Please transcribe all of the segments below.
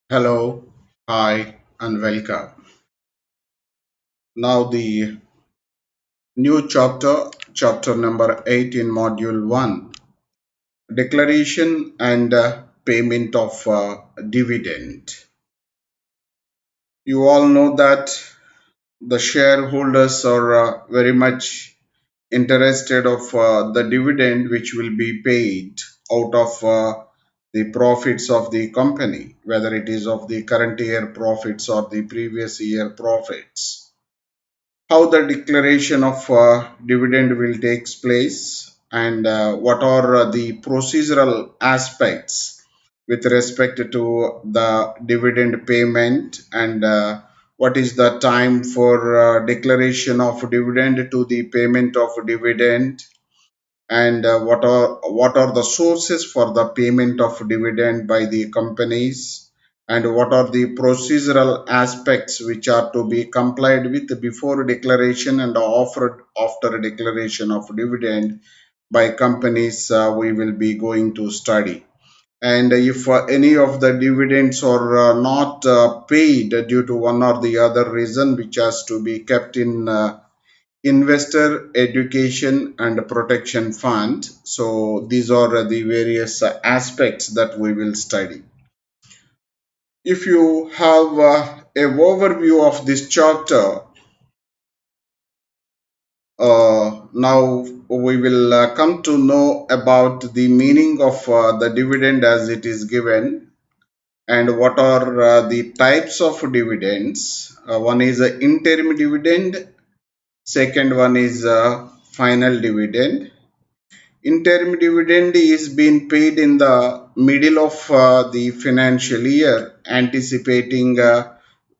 Hello, hi, and welcome. Now, the new chapter number 8 in module 1, declaration and payment of dividend. You all know that the shareholders are very much interested of the dividend which will be paid out of the profits of the company, whether it is of the current year profits or the previous year profits. How the declaration of dividend will take place and what are the procedural aspects with respect to the dividend payment and what is the time for declaration of dividend to the payment of dividend and what are the sources for the payment of dividend by the companies and what are the procedural aspects which are to be complied with before declaration and offered after declaration of dividend by companies we will be going to study. And if any of the dividends are not paid due to one or the other reason which has to be kept in investor education and protection fund. So these are the various aspects that we will study. If you have a overview of this chapter, now we will come to know about the meaning of the dividend as it is given and what are the types of dividends. One is interim dividend, second one is final dividend. Interim dividend is being paid in the middle of the financial year, anticipating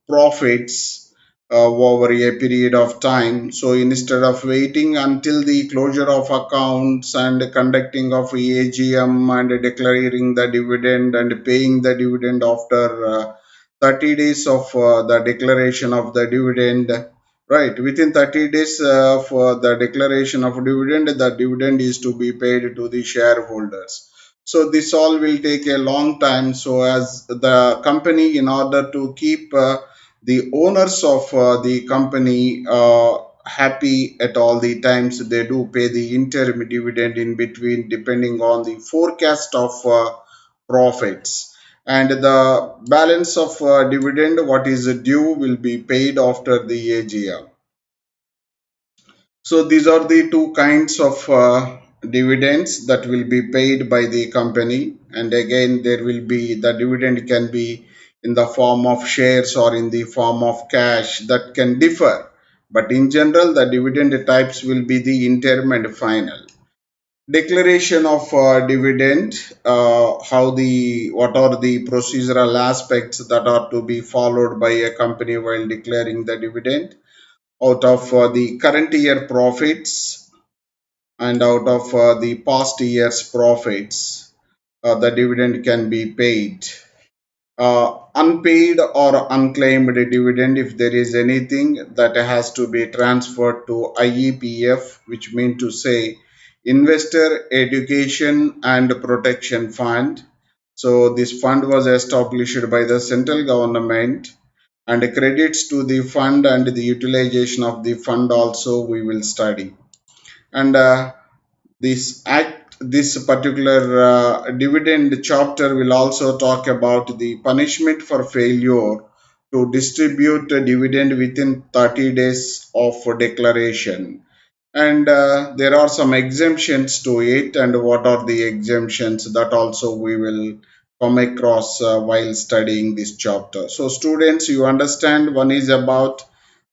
profits over a period of time. So instead of waiting until the closure of accounts and conducting of AGM and declaring the dividend and paying the dividend after 30 days of the declaration of the dividend, right, within 30 days for the declaration of dividend, the dividend is to be paid to the shareholders. So this all will take a long time. So as the company, in order to keep the owners of the company happy at all the times, they do pay the interim dividend in between depending on the forecast of profits, and the balance of dividend what is due will be paid after the AGM. So these are the two kinds of dividends that will be paid by the company. And again, there will be the dividend can be in the form of shares or in the form of cash, that can differ. But in general, the dividend types will be the interim and final. Declaration of dividend, how the what are the procedural aspects that are to be followed by a company while declaring the dividend out of the current year profits and out of the past year's profits, the dividend can be paid. Unpaid or unclaimed dividend, if there is anything that has to be transferred to IEPF, which means to say Investor Education and Protection Fund. So this fund was established by the central government, and credits to the fund and the utilization of the fund also we will study. And this particular dividend chapter will also talk about the punishment for failure to distribute a dividend within 30 days of declaration. And there are some exemptions to it, and what are the exemptions, that also we will come across while studying this chapter. So students, you understand, one is about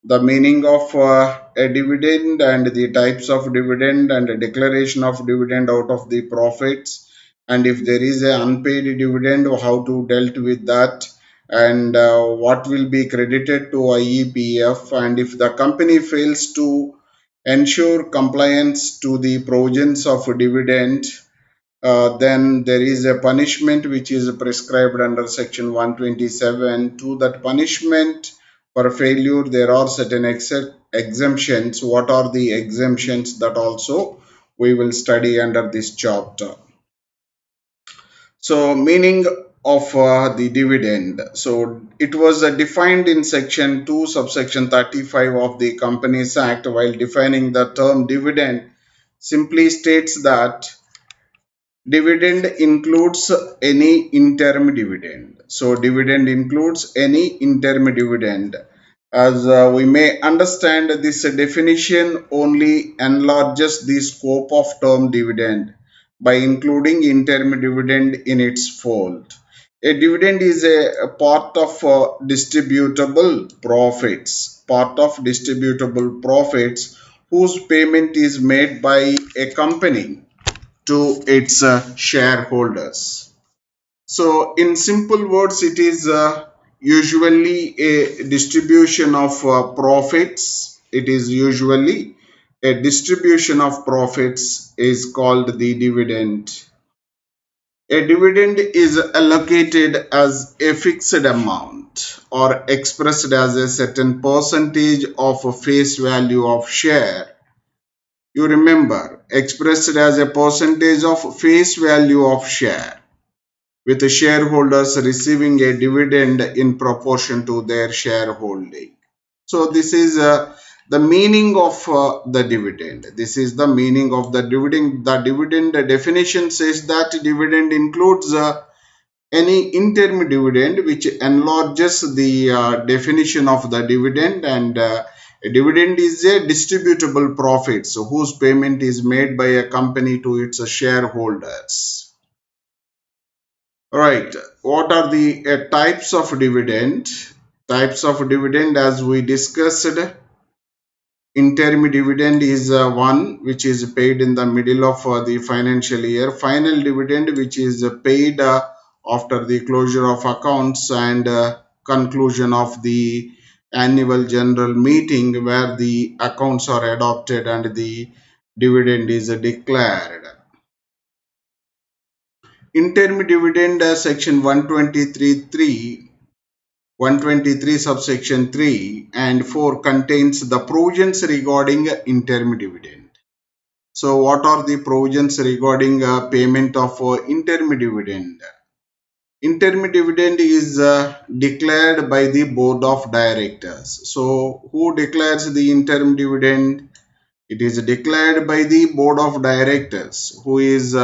the meaning of a dividend and the types of dividend and a declaration of dividend out of the profits, and if there is an unpaid dividend, how to dealt with that, and what will be credited to IEPF, and if the company fails to ensure compliance to the provisions of dividend, then there is a punishment which is prescribed under section 127. To that punishment for failure, there are certain exemptions. What are the exemptions, that also we will study under this chapter. So meaning of the dividend. So it was defined in section 2 subsection 35 of the Companies Act. While defining the term dividend, simply states that dividend includes any interim dividend. So dividend includes any interim dividend. As we may understand, this definition only enlarges the scope of term dividend by including interim dividend in its fold. A dividend is a part of distributable profits, whose payment is made by a company to its shareholders. So, in simple words, it is usually a distribution of profits. It is usually a distribution of profits is called the dividend. A dividend is allocated as a fixed amount or expressed as a certain percentage of a face value of share. You remember, expressed as a percentage of face value of share, with the shareholders receiving a dividend in proportion to their shareholding. So this is the meaning of the dividend. This is the meaning of the dividend. The dividend definition says that dividend includes any interim dividend, which enlarges the definition of the dividend. And a dividend is a distributable profit, so whose payment is made by a company to its shareholders. Right. What are the types of dividend? Types of dividend, as we discussed, interim dividend is one which is paid in the middle of the financial year. Final dividend, which is paid after the closure of accounts and conclusion of the annual general meeting, where the accounts are adopted and the dividend is declared. Interim dividend, section 123 subsection 3 and 4 contains the provisions regarding interim dividend. So what are the provisions regarding payment of interim dividend? Interim dividend is declared by the board of directors. So who declares the interim dividend? It is declared by the board of directors, who is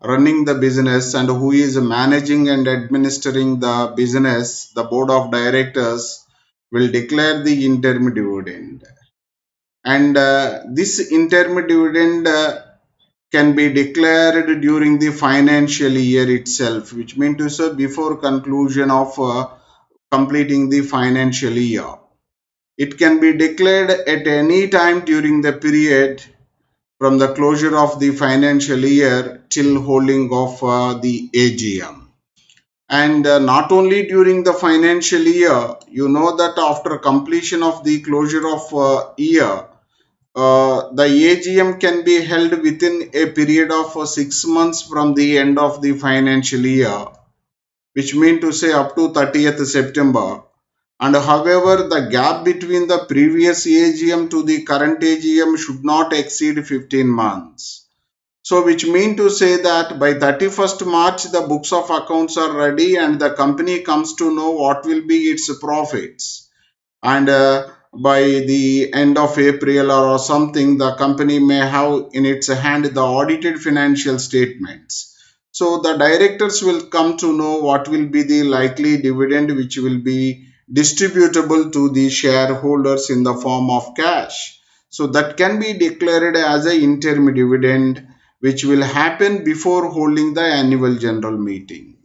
running the business and who is managing and administering the business. The board of directors will declare the interim dividend. And this interim dividend can be declared during the financial year itself, which means to say before conclusion of completing the financial year. It can be declared at any time during the period from the closure of the financial year till holding of the AGM. And not only during the financial year, you know that after completion of the closure of year, the AGM can be held within a period of 6 months from the end of the financial year, which mean to say up to 30th September. And however, the gap between the previous AGM to the current AGM should not exceed 15 months. So which mean to say that by 31st March, the books of accounts are ready and the company comes to know what will be its profits. And by the end of April or something, the company may have in its hand the audited financial statements. So the directors will come to know what will be the likely dividend which will be distributable to the shareholders in the form of cash. So that can be declared as a interim dividend, which will happen before holding the annual general meeting.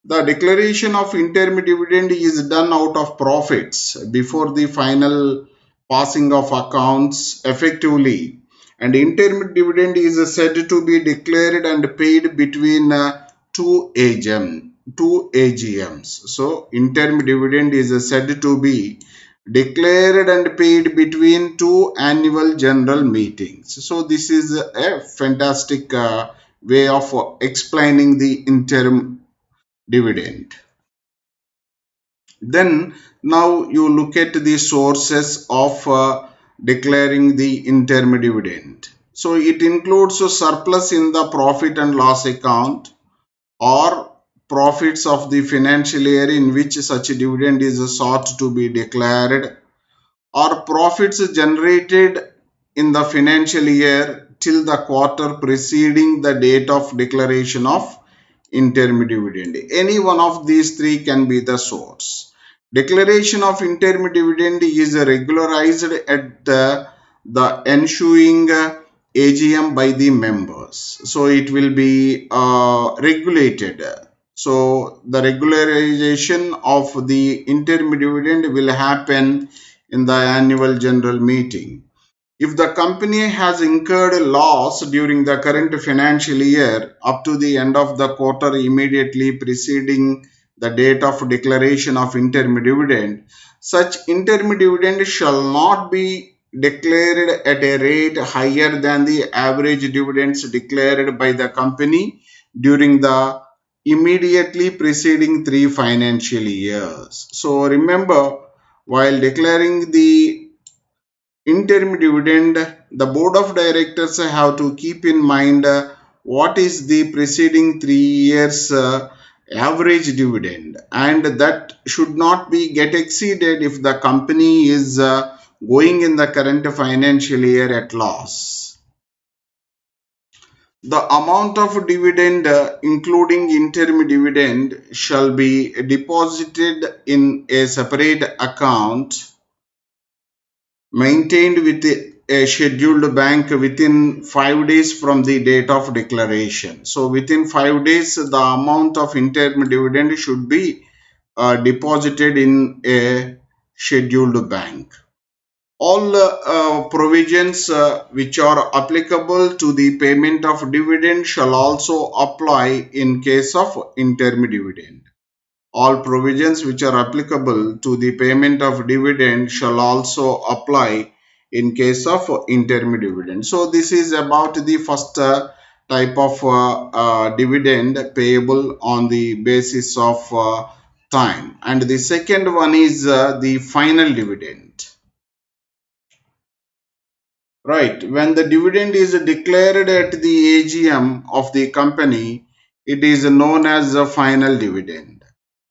The declaration of interim dividend is done out of profits before the final passing of accounts effectively, and interim dividend is said to be declared and paid between two AGMs. So interim dividend is said to be declared and paid between two annual general meetings. So this is a fantastic way of explaining the interim dividend. Then now you look at the sources of declaring the interim dividend. So it includes a surplus in the profit and loss account or profits of the financial year in which such dividend is sought to be declared, or profits generated in the financial year till the quarter preceding the date of declaration of interim dividend. Any one of these three can be the source. Declaration of interim dividend is regularized at the ensuing AGM by the members. So it will be regulated. So the regularization of the interim dividend will happen in the annual general meeting. If the company has incurred loss during the current financial year up to the end of the quarter immediately preceding the date of declaration of interim dividend, such interim dividend shall not be declared at a rate higher than the average dividends declared by the company during the immediately preceding 3 financial years. So remember, while declaring the interim dividend, the board of directors have to keep in mind what is the preceding 3 years average dividend, and that should not be get exceeded if the company is going in the current financial year at loss. The amount of dividend, including interim dividend, shall be deposited in a separate account maintained with a scheduled bank within 5 days from the date of declaration. So within 5 days, the amount of interim dividend should be deposited in a scheduled bank. All provisions which are applicable to the payment of dividend shall also apply in case of interim dividend. All provisions which are applicable to the payment of dividend shall also apply in case of interim dividend. So this is about the first type of dividend payable on the basis of time, and the second one is the final dividend. Right, when the dividend is declared at the AGM of the company, it is known as a final dividend.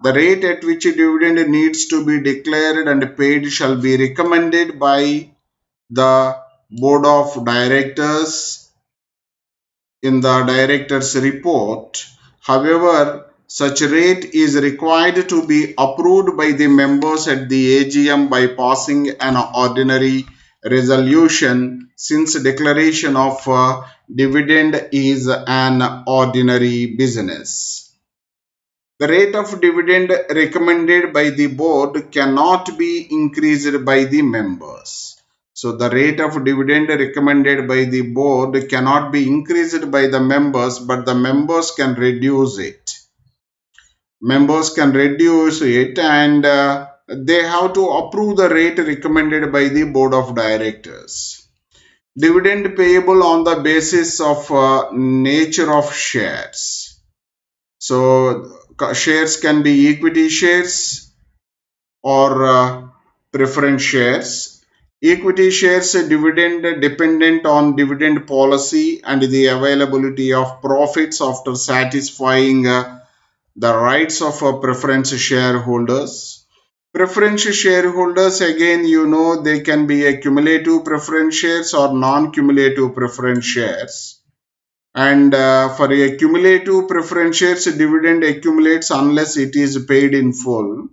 The rate at which a dividend needs to be declared and paid shall be recommended by the board of directors in the director's report. However, such rate is required to be approved by the members at the AGM by passing an ordinary resolution, since declaration of dividend is an ordinary business. The rate of dividend recommended by the board cannot be increased by the members. So the rate of dividend recommended by the board cannot be increased by the members, but the members can reduce it. Members can reduce it, and they have to approve the rate recommended by the board of directors. Dividend payable on the basis of nature of shares. So shares can be equity shares or preference shares. Equity shares dividend dependent on dividend policy and the availability of profits after satisfying the rights of preference shareholders. Preference shareholders, again, they can be a cumulative preference shares or non-cumulative preference shares. And for a cumulative preference shares, dividend accumulates unless it is paid in full.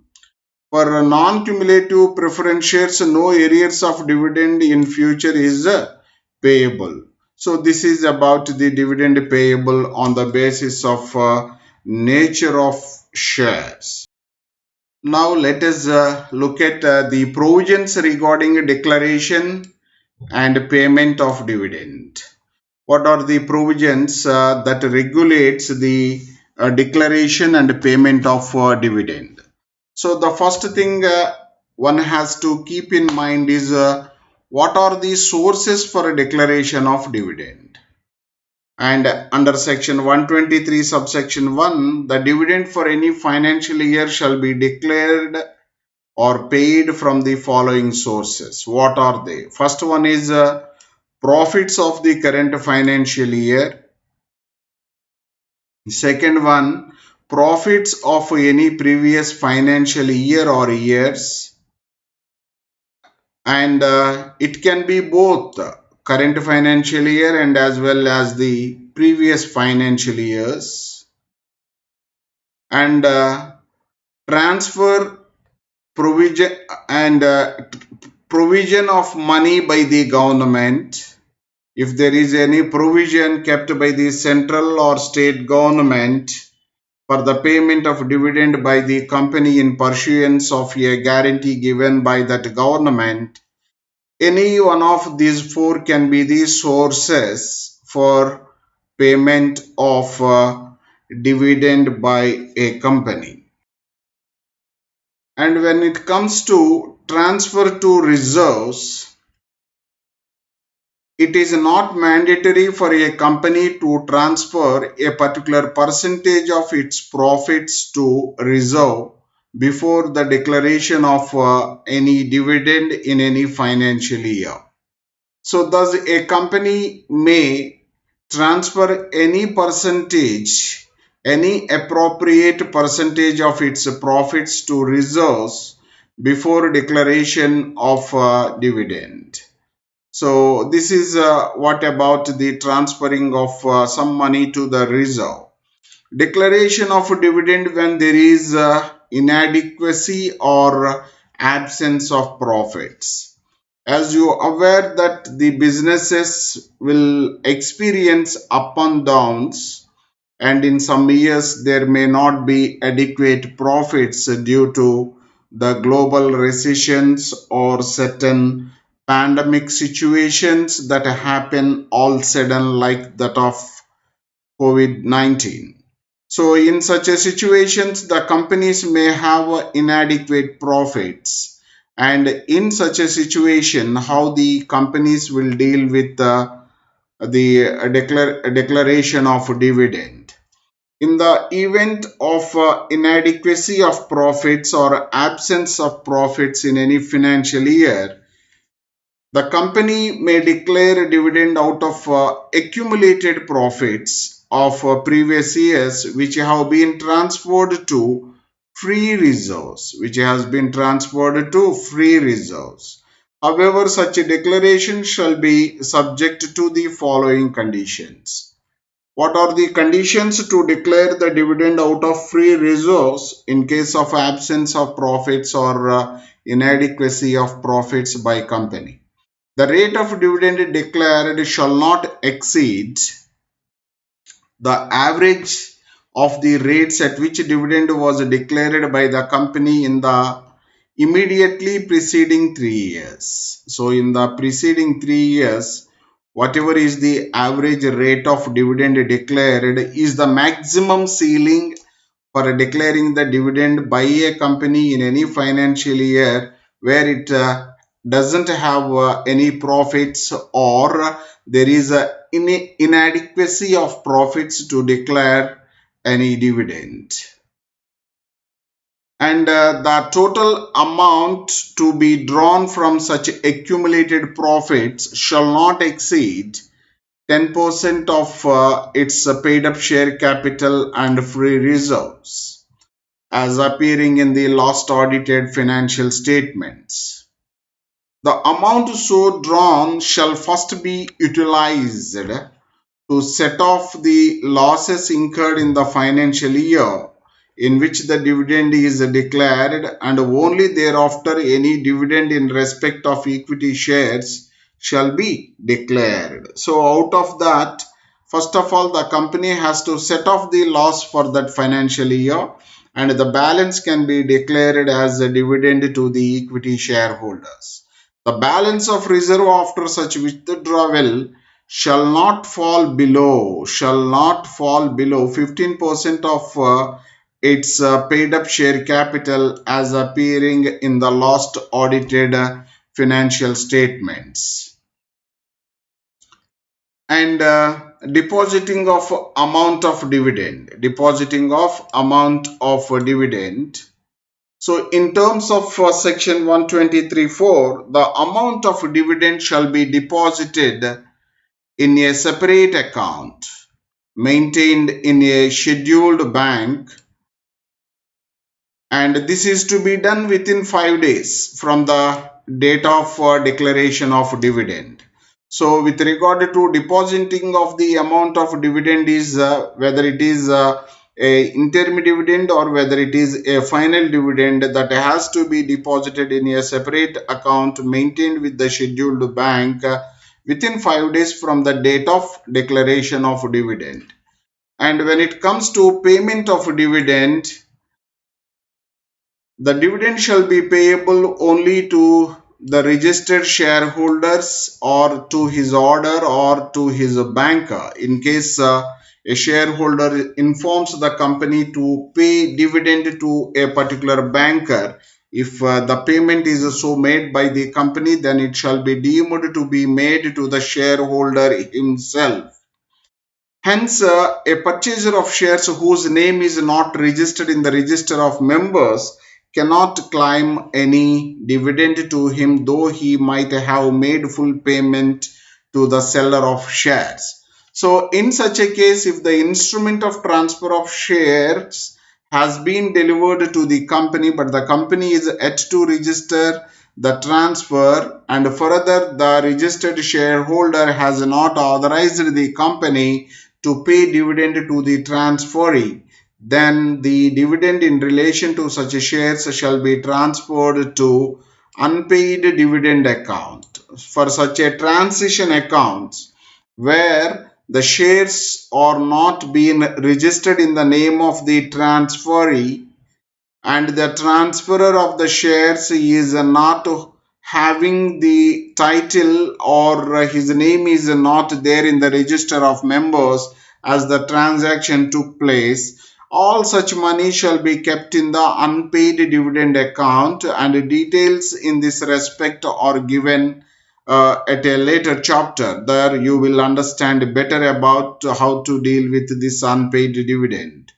For non-cumulative preference shares, no arrears of dividend in future is payable. So this is about the dividend payable on the basis of nature of shares. Now let us look at the provisions regarding declaration and payment of dividend. What are the provisions that regulates the declaration and payment of dividend? So the first thing one has to keep in mind is what are the sources for a declaration of dividend. And under section 123 subsection 1, the dividend for any financial year shall be declared or paid from the following sources. What are they? First one is profits of the current financial year. Second one, profits of any previous financial year or years, and it can be both current financial year and as well as the previous financial years, and transfer provision and provision of money by the government. If there is any provision kept by the central or state government for the payment of dividend by the company in pursuance of a guarantee given by that government, any one of these four can be the sources for payment of dividend by a company. And when it comes to transfer to reserves, it is not mandatory for a company to transfer a particular percentage of its profits to reserve before the declaration of any dividend in any financial year. So, thus, a company may transfer any appropriate percentage of its profits to reserves before declaration of dividend. So this is what about the transferring of some money to the reserve. Declaration of dividend when there is inadequacy or absence of profits. As you are aware that the businesses will experience up and downs, and in some years there may not be adequate profits due to the global recessions or certain pandemic situations that happen all sudden like that of COVID-19. So in such a situations the companies may have inadequate profits, and in such a situation how the companies will deal with the declaration of dividend. In the event of inadequacy of profits or absence of profits in any financial year, the company may declare a dividend out of accumulated profits of previous years which have been transferred to free reserves, However, such a declaration shall be subject to the following conditions. What are the conditions to declare the dividend out of free reserves in case of absence of profits or inadequacy of profits by company? The rate of dividend declared shall not exceed the average of the rates at which dividend was declared by the company in the immediately preceding 3 years. So, in the preceding 3 years, whatever is the average rate of dividend declared is the maximum ceiling for declaring the dividend by a company in any financial year where it doesn't have any profits, or there is a inadequacy of profits to declare any dividend. And the total amount to be drawn from such accumulated profits shall not exceed 10% of its paid up share capital and free reserves as appearing in the last audited financial statements. The amount so drawn shall first be utilized to set off the losses incurred in the financial year in which the dividend is declared, and only thereafter any dividend in respect of equity shares shall be declared. So out of that, first of all, the company has to set off the loss for that financial year, and the balance can be declared as a dividend to the equity shareholders. The balance of reserve after such withdrawal shall not fall below 15% of its paid up share capital as appearing in the last audited financial statements. And depositing of amount of dividend. So in terms of section 123(4), the amount of dividend shall be deposited in a separate account maintained in a scheduled bank and this is to be done within 5 days from the date of declaration of dividend. So with regard to depositing of the amount of dividend is whether it is a interim dividend or whether it is a final dividend, that has to be deposited in a separate account maintained with the scheduled bank within 5 days from the date of declaration of dividend. And when it comes to payment of dividend, the dividend shall be payable only to the registered shareholders or to his order or to his banker. In case a shareholder informs the company to pay dividend to a particular banker, if the payment is so made by the company, then it shall be deemed to be made to the shareholder himself. Hence, a purchaser of shares whose name is not registered in the register of members cannot claim any dividend to him, though he might have made full payment to the seller of shares. So, in such a case, if the instrument of transfer of shares has been delivered to the company, but the company is yet to register the transfer, and further the registered shareholder has not authorized the company to pay dividend to the transferee, then the dividend in relation to such shares shall be transferred to unpaid dividend account. For such a transition accounts where the shares are not being registered in the name of the transferee, and the transferor of the shares is not having the title, or his name is not there in the register of members as the transaction took place, all such money shall be kept in the unpaid dividend account, and details in this respect are given at a later chapter. There you will understand better about how to deal with this unpaid dividend.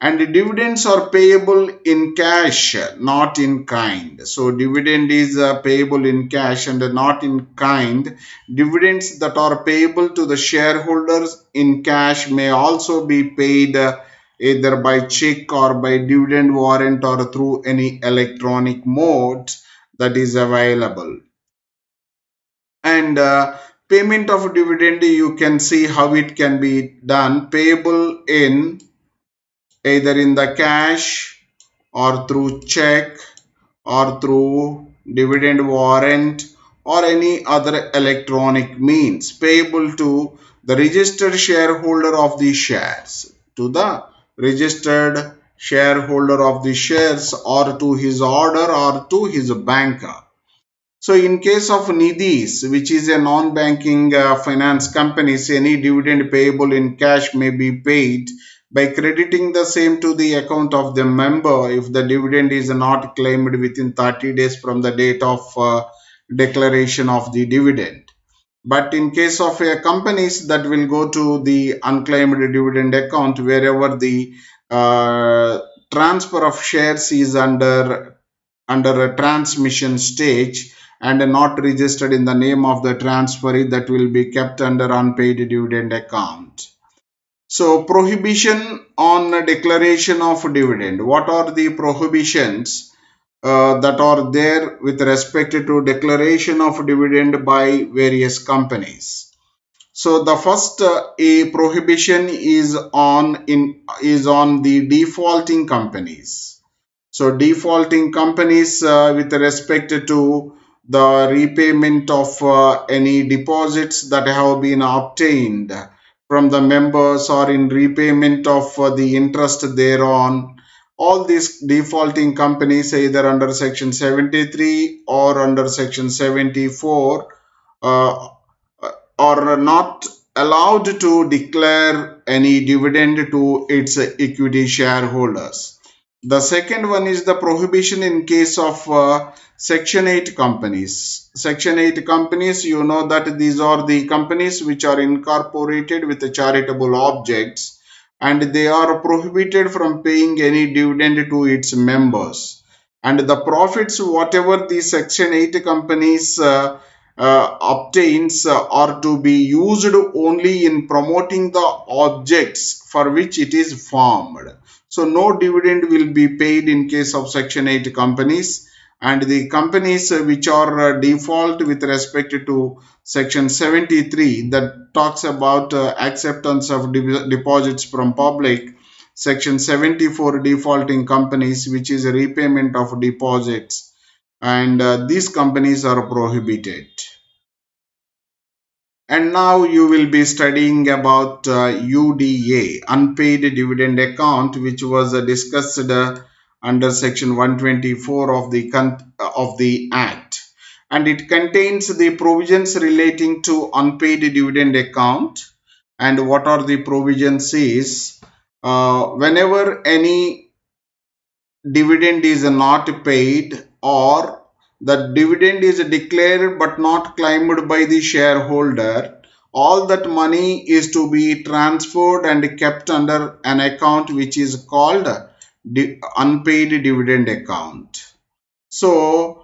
And the dividends are payable in cash, not in kind. So dividend is payable in cash and not in kind. Dividends that are payable to the shareholders in cash may also be paid either by check or by dividend warrant or through any electronic mode that is available. And payment of dividend, you can see how it can be done, payable in either in the cash or through check or through dividend warrant or any other electronic means, payable to the registered shareholder of the shares, to the registered shareholder of the shares, or to his order or to his banker. So in case of Nidhis, which is a non-banking finance companies, any dividend payable in cash may be paid by crediting the same to the account of the member if the dividend is not claimed within 30 days from the date of declaration of the dividend. But in case of companies, that will go to the unclaimed dividend account wherever the uh, transfer of shares is under a transmission stage and not registered in the name of the transferee, that will be kept under unpaid dividend account. So prohibition on declaration of dividend. What are the prohibitions that are there with respect to declaration of dividend by various companies? So the first a prohibition is on the defaulting companies. So defaulting companies with respect to the repayment of any deposits that have been obtained from the members or in repayment of the interest thereon. All these defaulting companies, either under section 73 or under section 74, uh, are not allowed to declare any dividend to its equity shareholders. The second one is the prohibition in case of Section 8 companies. Section 8 companies, you know that these are the companies which are incorporated with charitable objects, and they are prohibited from paying any dividend to its members. And the profits, whatever the Section 8 companies obtains, are to be used only in promoting the objects for which it is formed. So no dividend will be paid in case of Section 8 companies, and the companies which are default with respect to Section 73, that talks about acceptance of deposits from public. Section 74, defaulting companies, which is a repayment of deposits, and these companies are prohibited. And now you will be studying about UDA, unpaid dividend account, which was discussed under section 124 of the Act, and it contains the provisions relating to unpaid dividend account. And what are the provisions is, whenever any dividend is not paid, or the dividend is declared but not claimed by the shareholder, all that money is to be transferred and kept under an account which is called unpaid dividend account. So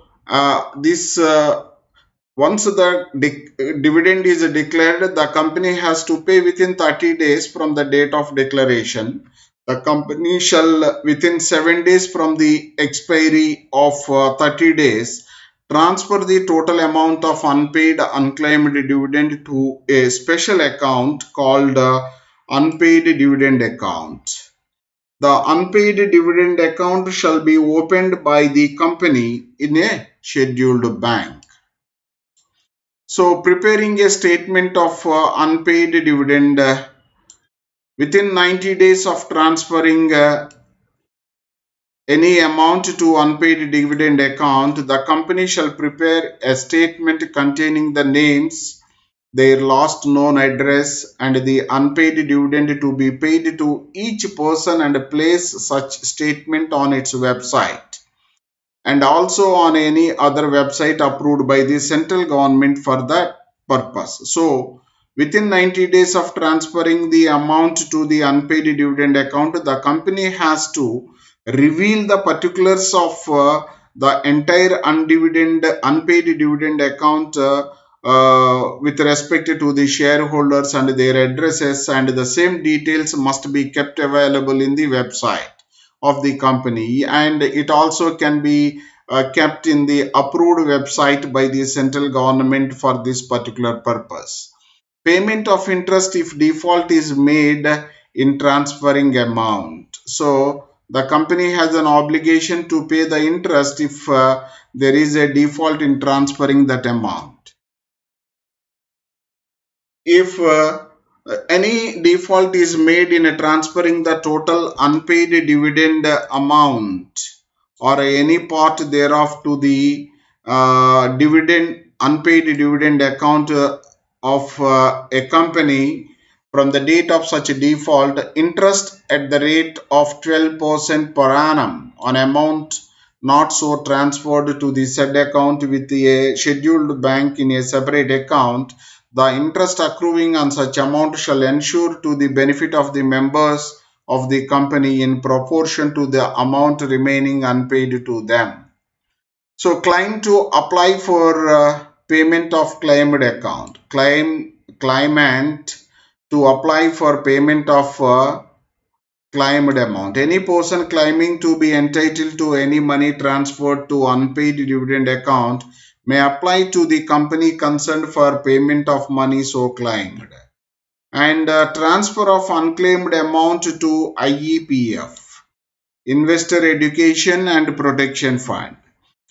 this once the dividend is declared, the company has to pay within 30 days from the date of declaration. The company shall, within 7 days from the expiry of 30 days, transfer the total amount of unpaid unclaimed dividend to a special account called unpaid dividend account. The unpaid dividend account shall be opened by the company in a scheduled bank. So, preparing a statement of unpaid dividend, within 90 days of transferring any amount to unpaid dividend account, the company shall prepare a statement containing the names, their last known address, and the unpaid dividend to be paid to each person, and place such statement on its website, and also on any other website approved by the central government for that purpose. So, within 90 days of transferring the amount to the unpaid dividend account, the company has to reveal the particulars of the entire unpaid dividend account with respect to the shareholders and their addresses, and the same details must be kept available in the website of the company, and it also can be kept in the approved website by the central government for this particular purpose. Payment of interest if default is made in transferring amount. So the company has an obligation to pay the interest if there is a default in transferring that amount. If any default is made in transferring the total unpaid dividend amount or any part thereof to the dividend unpaid dividend account of a company, from the date of such default, interest at the rate of 12% per annum on amount not so transferred to the said account with a scheduled bank in a separate account, the interest accruing on such amount shall ensure to the benefit of the members of the company in proportion to the amount remaining unpaid to them. So, claim to apply for payment of claimed account. Claimant to apply for payment of claimed amount. Any person claiming to be entitled to any money transferred to unpaid dividend account may apply to the company concerned for payment of money so claimed. And transfer of unclaimed amount to IEPF, Investor Education and Protection Fund.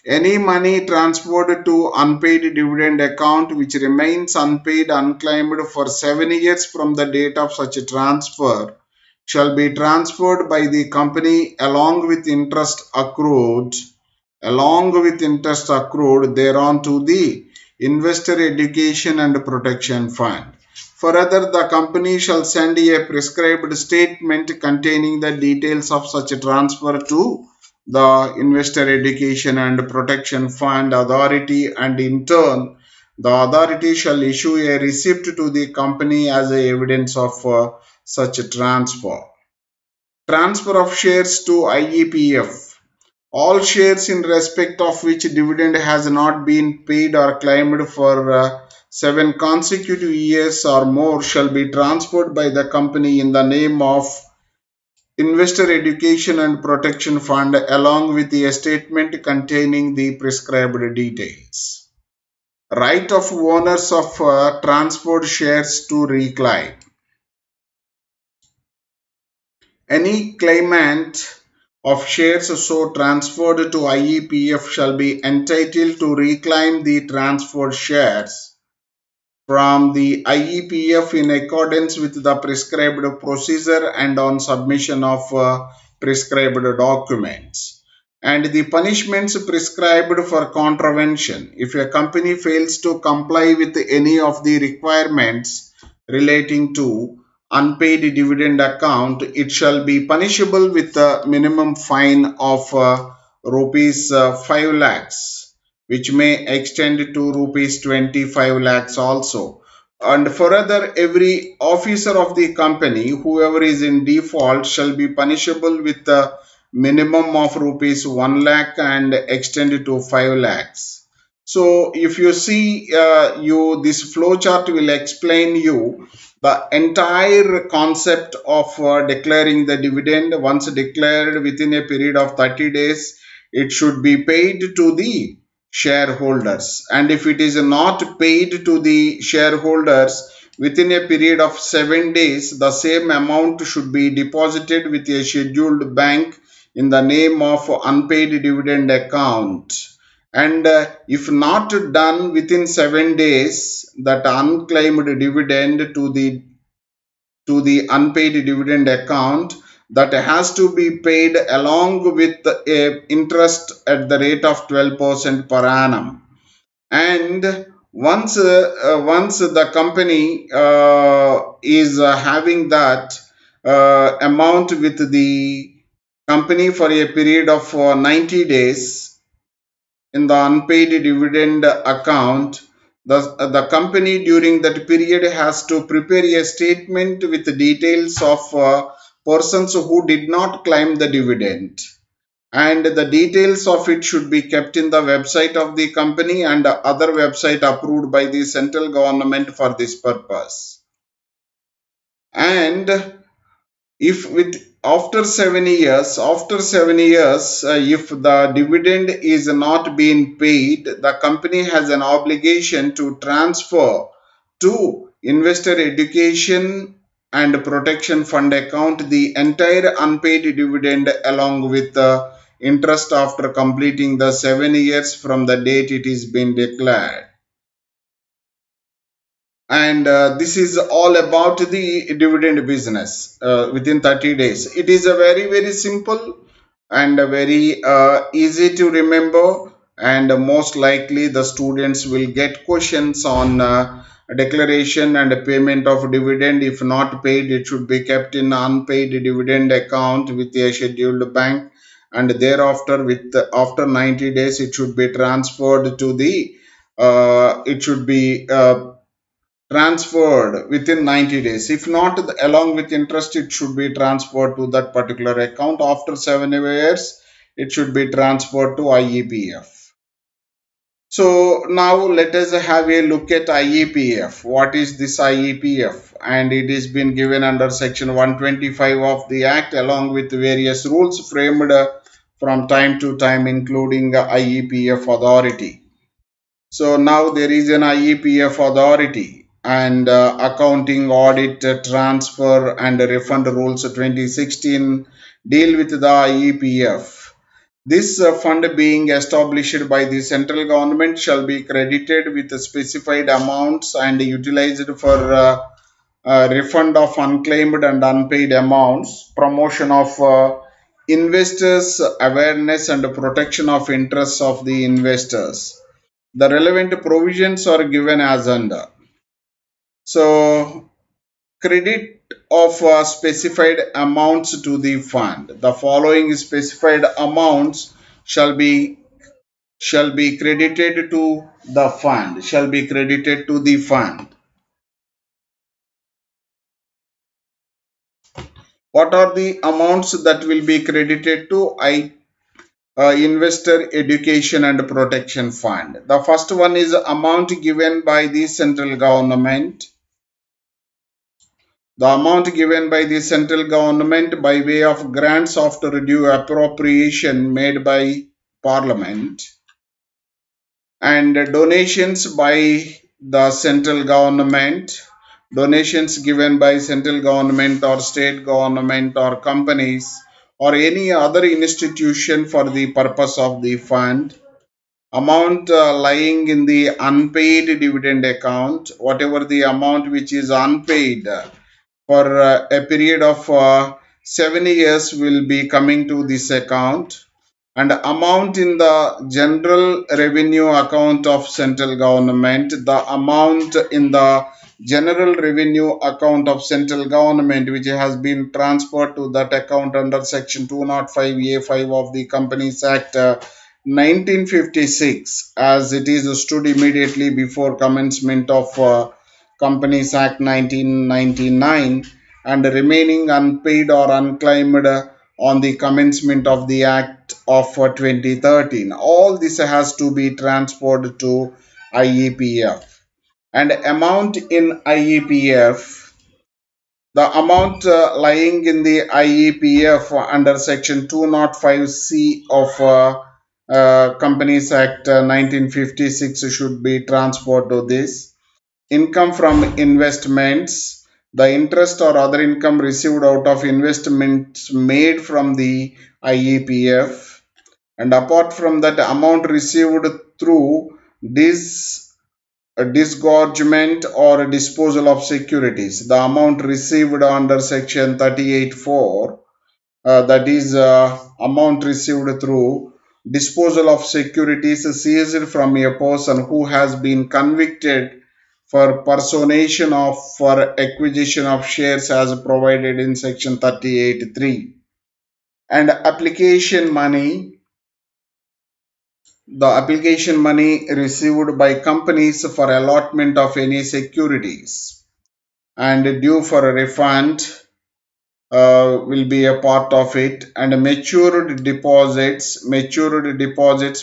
Any money transferred to unpaid dividend account which remains unpaid unclaimed for 7 years from the date of such a transfer shall be transferred by the company along with interest accrued thereon to the Investor Education and Protection Fund. Further, the company shall send a prescribed statement containing the details of such a transfer to the Investor Education and Protection Fund Authority, and in turn, the authority shall issue a receipt to the company as a evidence of such a transfer. Transfer of shares to IEPF. All shares in respect of which dividend has not been paid or claimed for 7 consecutive years or more shall be transferred by the company in the name of Investor Education and Protection Fund along with the statement containing the prescribed details. Right of owners of transferred shares to reclaim. Any claimant of shares so transferred to IEPF shall be entitled to reclaim the transferred shares from the IEPF in accordance with the prescribed procedure and on submission of prescribed documents. And the punishments prescribed for contravention. If a company fails to comply with any of the requirements relating to unpaid dividend account, it shall be punishable with a minimum fine of rupees 5 lakhs, which may extend to rupees 25 lakhs also. And further, every officer of the company, whoever is in default, shall be punishable with a minimum of rupees 1 lakh and extended to 5 lakhs. So, if you see, this flowchart will explain you the entire concept of declaring the dividend. Once declared within a period of 30 days, it should be paid to the shareholders, and if it is not paid to the shareholders within a period of 7 days, the same amount should be deposited with a scheduled bank in the name of unpaid dividend account. And if not done within 7 days, that unclaimed dividend to the unpaid dividend account, that has to be paid along with interest at the rate of 12% per annum. And once the company is having that amount with the company for a period of 90 days in the unpaid dividend account, the company during that period has to prepare a statement with the details of persons who did not claim the dividend, and the details of it should be kept in the website of the company and other website approved by the central government for this purpose. And if with after 7 years, if the dividend is not being paid, the company has an obligation to transfer to investor education and protection fund account the entire unpaid dividend along with the interest after completing the 7 years from the date it is been declared. And this is all about the dividend business within 30 days. It is a very very simple and a very easy to remember, and most likely the students will get questions on declaration and payment of dividend. If not paid, it should be kept in unpaid dividend account with a scheduled bank, and thereafter with after 90 days it should be transferred to the it should be transferred within 90 days. If not, along with interest, it should be transferred to that particular account. After 7 years, it should be transferred to IEPF. So now let us have a look at IEPF. What is this IEPF? And it is been given under section 125 of the Act along with various rules framed from time to time, including IEPF authority. So now there is an IEPF authority, and accounting, audit, transfer and refund rules 2016 deal with the IEPF. This fund being established by the central government shall be credited with specified amounts and utilized for refund of unclaimed and unpaid amounts, promotion of investors awareness and protection of interests of the investors. The relevant provisions are given as under. So, credit of specified amounts to the fund. The following specified amounts shall be credited to the fund. Shall be credited to the fund. What are the amounts that will be credited to investor education and protection fund? The first one is amount given by the central government The amount given by the central government by way of grants after due appropriation made by Parliament, and donations by the central government, donations given by central government or state government or companies or any other institution for the purpose of the fund, amount lying in the unpaid dividend account, whatever the amount which is unpaid for a period of 7 years will be coming to this account, and amount in the general revenue account of central government, the amount in the general revenue account of central government which has been transferred to that account under section 205A5 of the Companies Act 1956, as it is stood immediately before commencement of Companies Act 1999, and remaining unpaid or unclaimed on the commencement of the Act of 2013. All this has to be transferred to IEPF. And amount in IEPF, the amount lying in the IEPF under section 205C of Companies Act 1956 should be transferred to this. Income from investments, the interest or other income received out of investments made from the IEPF, and apart from that, amount received through disgorgement or disposal of securities, the amount received under section 38(4), that is amount received through disposal of securities seized from a person who has been convicted for personation of for acquisition of shares as provided in section 38(3). And application money, the application money received by companies for allotment of any securities and due for a refund will be a part of it. And matured deposits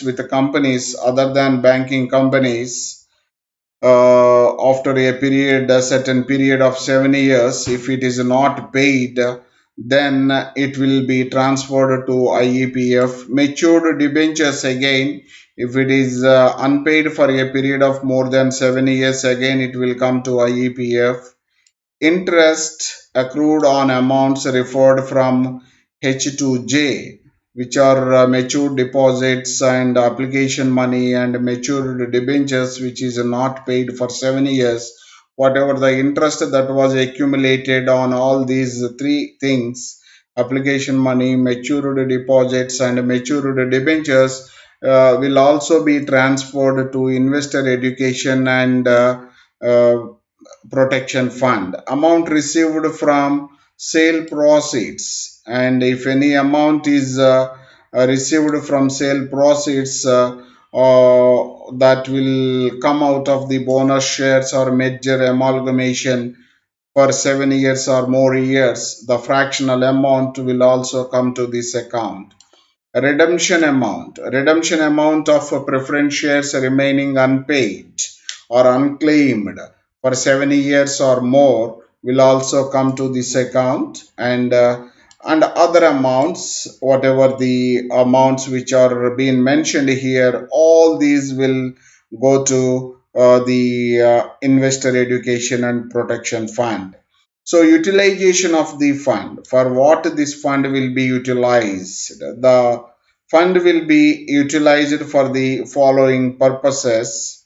with companies other than banking companies after a certain period of 7 years, if it is not paid, then it will be transferred to IEPF. Matured debentures, again, if it is unpaid for a period of more than 7 years, again it will come to IEPF. Interest accrued on amounts referred from H to J, which are matured deposits and application money and matured debentures, which is not paid for 7 years. Whatever the interest that was accumulated on all these three things, application money, matured deposits, and matured debentures, will also be transferred to investor education and protection fund. Amount received from sale proceeds, and if any amount is received from sale proceeds that will come out of the bonus shares or merger amalgamation for 7 years or more years, the fractional amount will also come to this account. Redemption amount of preference shares remaining unpaid or unclaimed for 7 years or more will also come to this account. And other amounts, whatever the amounts which are being mentioned here, all these will go to the investor education and protection fund. So utilization of the fund, for what this fund will be utilized. The fund will be utilized for the following purposes.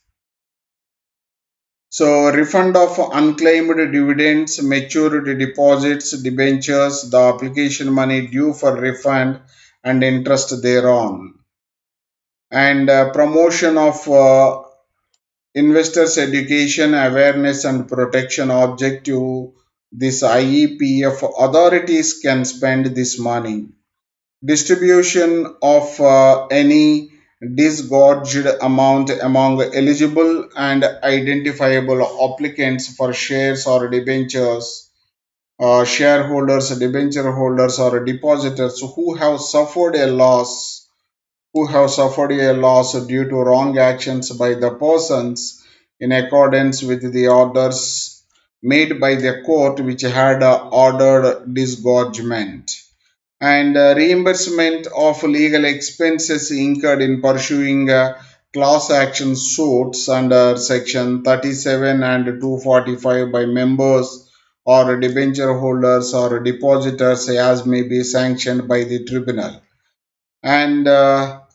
So refund of unclaimed dividends, matured deposits, debentures, the application money due for refund and interest thereon. And promotion of investors education, awareness and protection objective, this IEPF authorities can spend this money. Distribution of any disgorged amount among eligible and identifiable applicants for shares or debentures, shareholders, debenture holders, or depositors who have suffered a loss due to wrong actions by the persons in accordance with the orders made by the court which had ordered disgorgement, and reimbursement of legal expenses incurred in pursuing class action suits under section 37 and 245 by members or debenture holders or depositors as may be sanctioned by the tribunal. And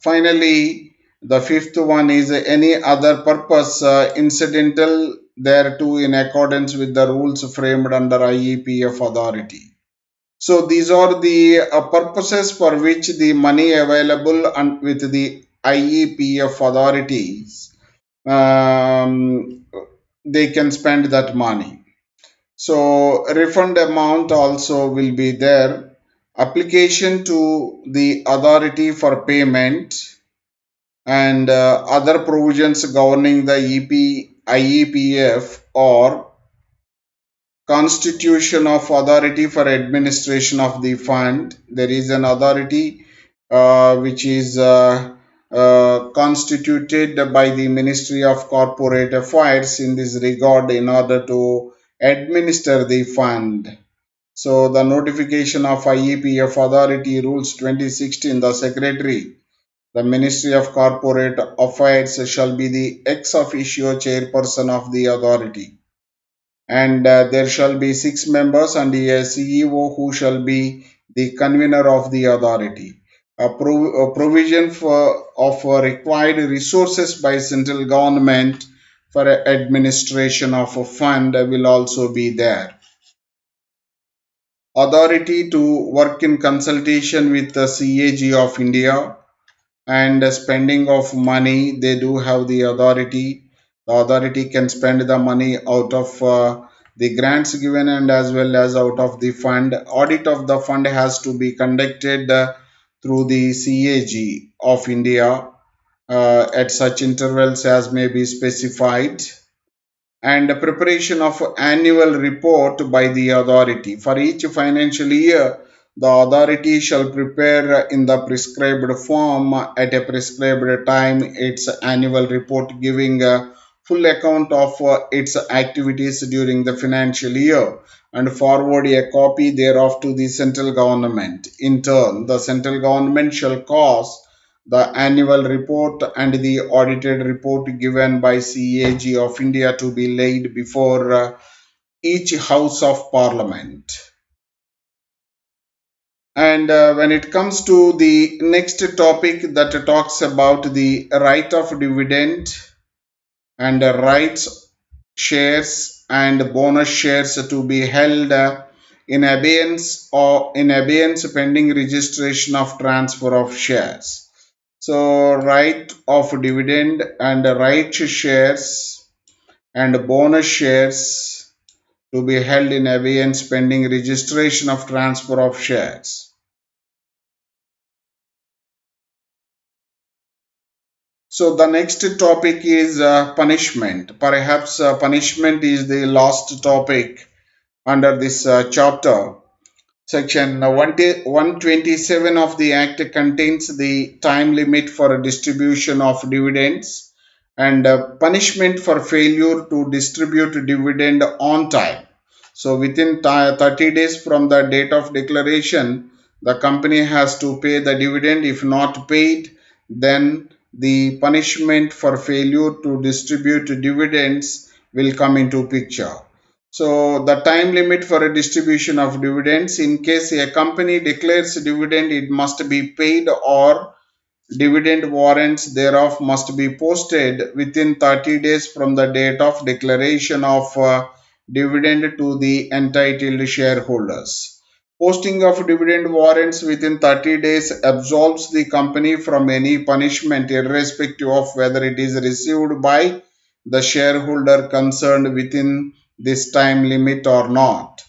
finally, the fifth one is any other purpose incidental thereto in accordance with the rules framed under IEPF authority. So these are the purposes for which the money available and with the IEPF authorities, um, they can spend that money. So refund amount also will be there. Application to the authority for payment and other provisions governing the IEPF or constitution of authority for administration of the fund. There is an authority which is constituted by the Ministry of Corporate Affairs in this regard in order to administer the fund. So the notification of IEPF authority rules 2016, the secretary, the Ministry of Corporate Affairs shall be the ex officio chairperson of the authority, and there shall be 6 members and a CEO who shall be the convener of the authority. A provision of required resources by central government for administration of a fund will also be there. Authority to work in consultation with the CAG of India and spending of money, they do have the authority. The authority can spend the money out of the grants given and as well as out of the fund. Audit of the fund has to be conducted through the CAG of India at such intervals as may be specified, and preparation of annual report by the authority. For each financial year, the authority shall prepare in the prescribed form at a prescribed time its annual report giving a full account of its activities during the financial year and forward a copy thereof to the central government. In turn, the central government shall cause the annual report and the audited report given by CAG of India to be laid before each House of Parliament. And when it comes to the next topic that talks about the right of dividend and rights shares and bonus shares to be held in abeyance or in abeyance pending registration of transfer of shares. So right of dividend and right shares and bonus shares to be held in abeyance pending registration of transfer of shares. So the next topic is punishment. Perhaps punishment is the last topic under this chapter. Section 127 of the Act contains the time limit for distribution of dividends and punishment for failure to distribute dividend on time. So, within 30 days from the date of declaration, the company has to pay the dividend. If not paid, then the punishment for failure to distribute dividends will come into picture. So the time limit for a distribution of dividends, in case a company declares dividend, it must be paid or dividend warrants thereof must be posted within 30 days from the date of declaration of dividend to the entitled shareholders. Posting of dividend warrants within 30 days absolves the company from any punishment irrespective of whether it is received by the shareholder concerned within this time limit or not.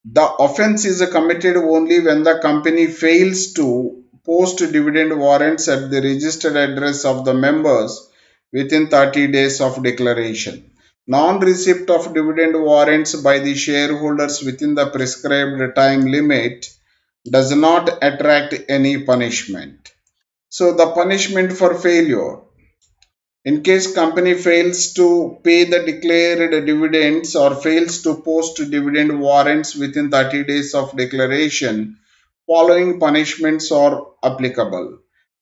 The offence is committed only when the company fails to post dividend warrants at the registered address of the members within 30 days of declaration. Non-receipt of dividend warrants by the shareholders within the prescribed time limit does not attract any punishment. So the punishment for failure. In case company fails to pay the declared dividends or fails to post dividend warrants within 30 days of declaration, following punishments are applicable.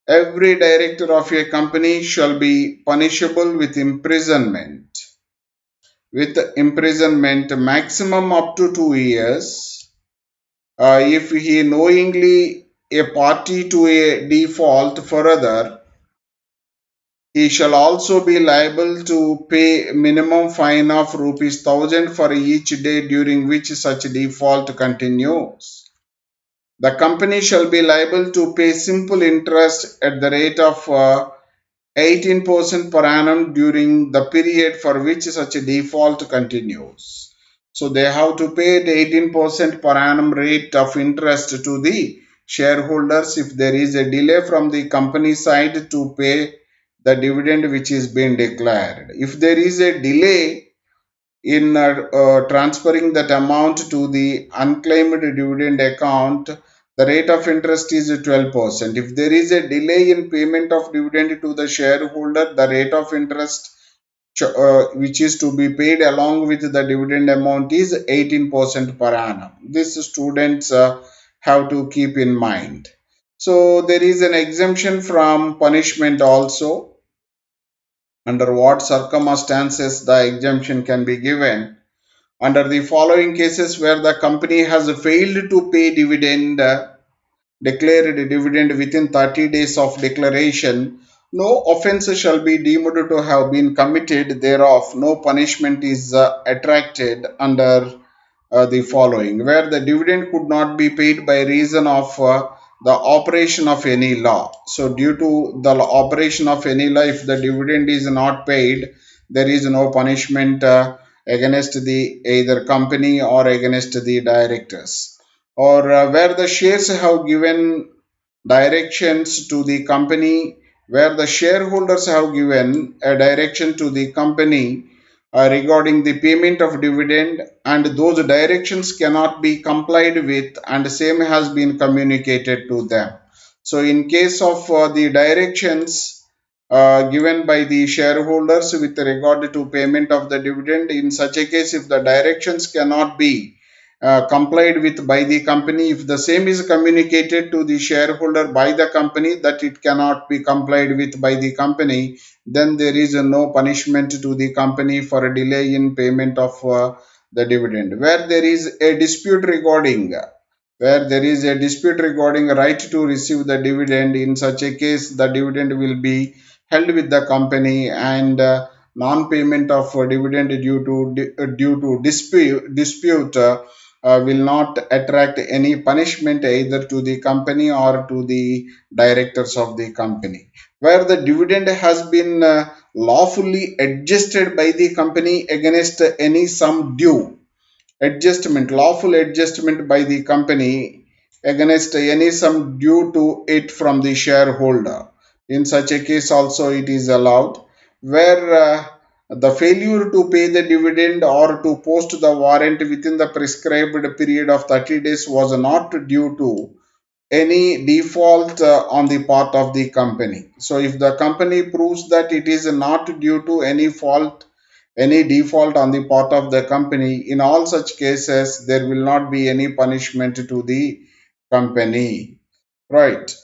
Every director of a company shall be punishable with imprisonment. Maximum up to 2 years. If he knowingly a party to a default further, he shall also be liable to pay minimum fine of rupees 1000 for each day during which such default continues. The company shall be liable to pay simple interest at the rate of 18% per annum during the period for which such a default continues. So they have to pay the 18% per annum rate of interest to the shareholders if there is a delay from the company side to pay the dividend which is being declared. If there is a delay in transferring that amount to the unclaimed dividend account, the rate of interest is 12%. If there is a delay in payment of dividend to the shareholder, the rate of interest which is to be paid along with the dividend amount is 18% per annum. This students have to keep in mind. So there is an exemption from punishment also. Under what circumstances the exemption can be given? Under the following cases where the company has failed to pay dividend, declared dividend within 30 days of declaration, no offence shall be deemed to have been committed thereof. No punishment is attracted under the following: where the dividend could not be paid by reason of the operation of any law. So, due to the operation of any law, if the dividend is not paid, there is no punishment against the either company or against the directors. Or where the shares have given directions to the company, where the shareholders have given a direction to the company regarding the payment of dividend, and those directions cannot be complied with and same has been communicated to them. So in case of the directions given by the shareholders with regard to payment of the dividend, in such a case if the directions cannot be complied with by the company, if the same is communicated to the shareholder by the company that it cannot be complied with by the company, then there is no punishment to the company for a delay in payment of the dividend. Where there is a dispute regarding right to receive the dividend, in such a case the dividend will be held with the company, and non-payment of dividend due to dispute will not attract any punishment either to the company or to the directors of the company. Where the dividend has been lawfully adjusted by the company against any sum due, lawful adjustment by the company against any sum due to it from the shareholder. In such a case also it is allowed. Where the failure to pay the dividend or to post the warrant within the prescribed period of 30 days was not due to any default on the part of the company. So if the company proves that it is not due to any default on the part of the company, in all such cases there will not be any punishment to the company, right?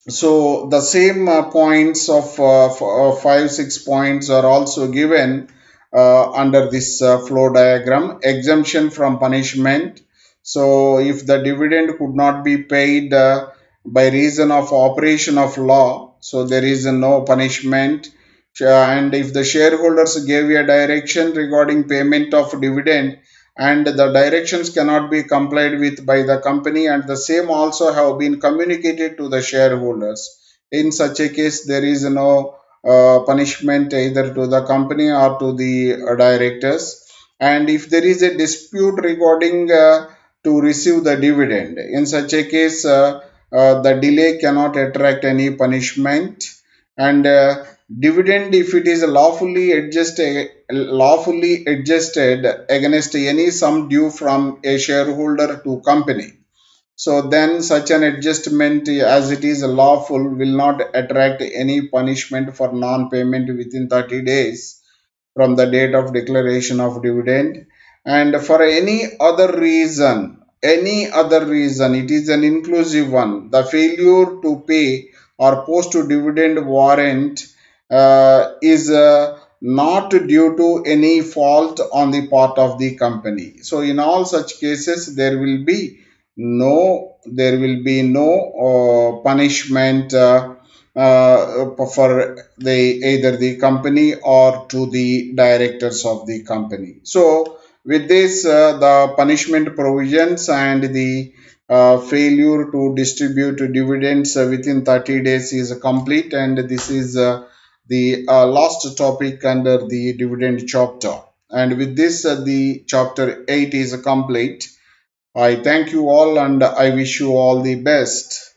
So the same points of 5 6 points are also given under this flow diagram. Exemption from punishment. So if the dividend could not be paid by reason of operation of law, so there is no punishment. And if the shareholders gave a direction regarding payment of dividend and the directions cannot be complied with by the company, and the same also have been communicated to the shareholders, in such a case there is no punishment either to the company or to the directors. And if there is a dispute regarding to receive the dividend, in such a case the delay cannot attract any punishment. And dividend, if it is lawfully adjusted against any sum due from a shareholder to company, So then such an adjustment, as it is lawful, will not attract any punishment for non-payment within 30 days from the date of declaration of dividend. And for any other reason, it is an inclusive one, the failure to pay or post dividend warrant is not due to any fault on the part of the company. So in all such cases there will be no punishment for the either the company or to the directors of the company. So with this, the punishment provisions and the failure to distribute dividends within 30 days is complete, and this is the last topic under the dividend chapter. And with this, the chapter 8 is complete. I thank you all and I wish you all the best.